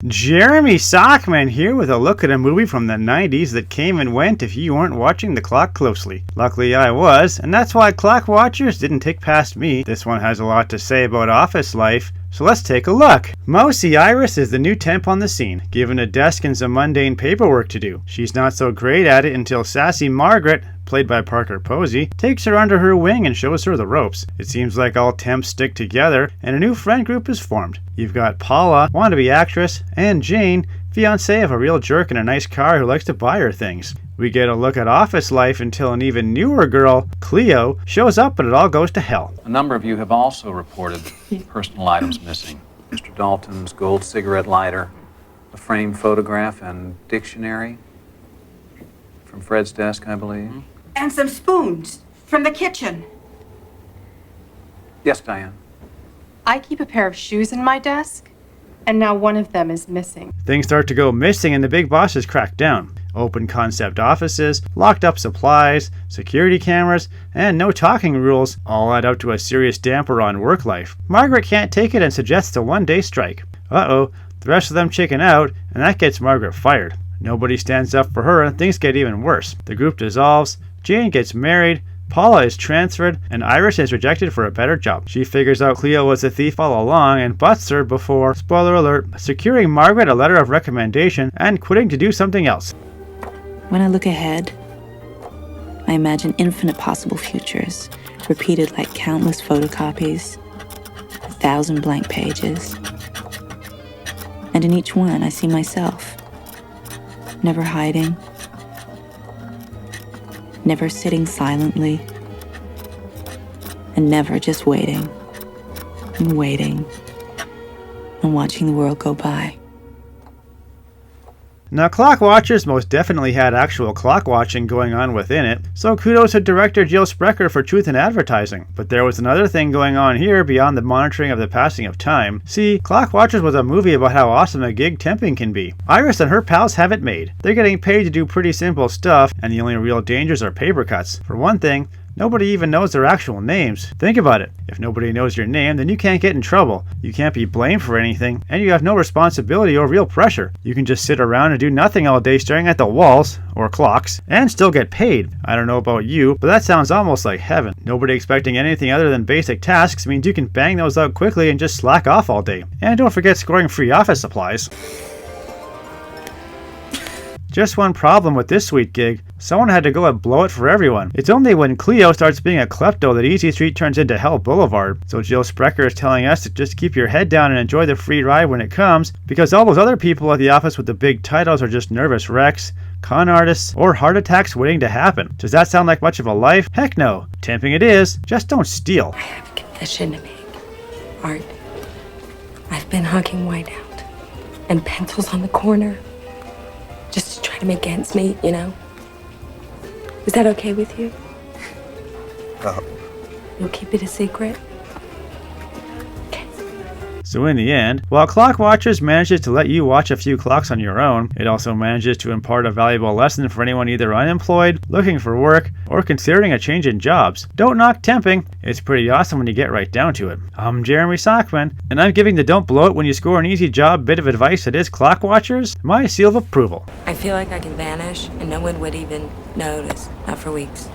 Jeremy Sockman here with a look at a movie from the 90s that came and went if you weren't watching the clock closely. Luckily I was, and that's why Clockwatchers didn't take past me. This one has a lot to say about office life, so let's take a look. Mousy Iris is the new temp on the scene, given a desk and some mundane paperwork to do. She's not so great at it until sassy Margaret, played by Parker Posey, takes her under her wing and shows her the ropes. It seems like all temps stick together, and a new friend group is formed. You've got Paula, wannabe actress, and Jane, fiancée of a real jerk in a nice car who likes to buy her things. We get a look at office life until an even newer girl, Cleo, shows up but it all goes to hell. A number of you have also reported personal items missing. Mr. Dalton's gold cigarette lighter, a framed photograph and dictionary from Fred's desk, I believe. And some spoons from the kitchen. Yes, Diane. I keep a pair of shoes in my desk, and now one of them is missing. Things start to go missing and the big bosses crack down. Open concept offices, locked up supplies, security cameras, and no talking rules all add up to a serious damper on work life. Margaret can't take it and suggests a one-day strike. Uh-oh, the rest of them chicken out, and that gets Margaret fired. Nobody stands up for her and things get even worse. The group dissolves, Jane gets married, Paula is transferred, and Iris is rejected for a better job. She figures out Cleo was a thief all along and busts her before, spoiler alert, securing Margaret a letter of recommendation and quitting to do something else. When I look ahead, I imagine infinite possible futures, repeated like countless photocopies, 1,000 blank pages. And in each one, I see myself, never hiding, never sitting silently, and never just waiting and waiting and watching the world go by. Now, Clockwatchers most definitely had actual clock watching going on within it, so kudos to director Jill Sprecher for truth in advertising. But there was another thing going on here beyond the monitoring of the passing of time. See, Clockwatchers was a movie about how awesome a gig temping can be. Iris and her pals have it made. They're getting paid to do pretty simple stuff, and the only real dangers are paper cuts. For one thing, nobody even knows their actual names. Think about it. If nobody knows your name, then you can't get in trouble. You can't be blamed for anything, and you have no responsibility or real pressure. You can just sit around and do nothing all day staring at the walls, or clocks, and still get paid. I don't know about you, but that sounds almost like heaven. Nobody expecting anything other than basic tasks means you can bang those out quickly and just slack off all day. And don't forget scoring free office supplies. Just one problem with this sweet gig. Someone had to go and blow it for everyone. It's only when Cleo starts being a klepto that Easy Street turns into Hell Boulevard. So Jill Sprecher is telling us to just keep your head down and enjoy the free ride when it comes, because all those other people at the office with the big titles are just nervous wrecks, con artists, or heart attacks waiting to happen. Does that sound like much of a life? Heck no. Temping it is. Just don't steal. I have a confession to make. Art, I've been hugging whiteout and pencils on the corner just to try to make ends meet, you know? Is that okay with you? You'll keep it a secret? Okay. So in the end, while Clockwatchers manages to let you watch a few clocks on your own, it also manages to impart a valuable lesson for anyone either unemployed, looking for work, or considering a change in jobs. Don't knock temping. It's pretty awesome when you get right down to it. I'm Jeremy Sockman, and I'm giving the don't blow it when you score an easy job bit of advice that is Clockwatchers my seal of approval. I feel like I can vanish and no one would even notice. Not for weeks.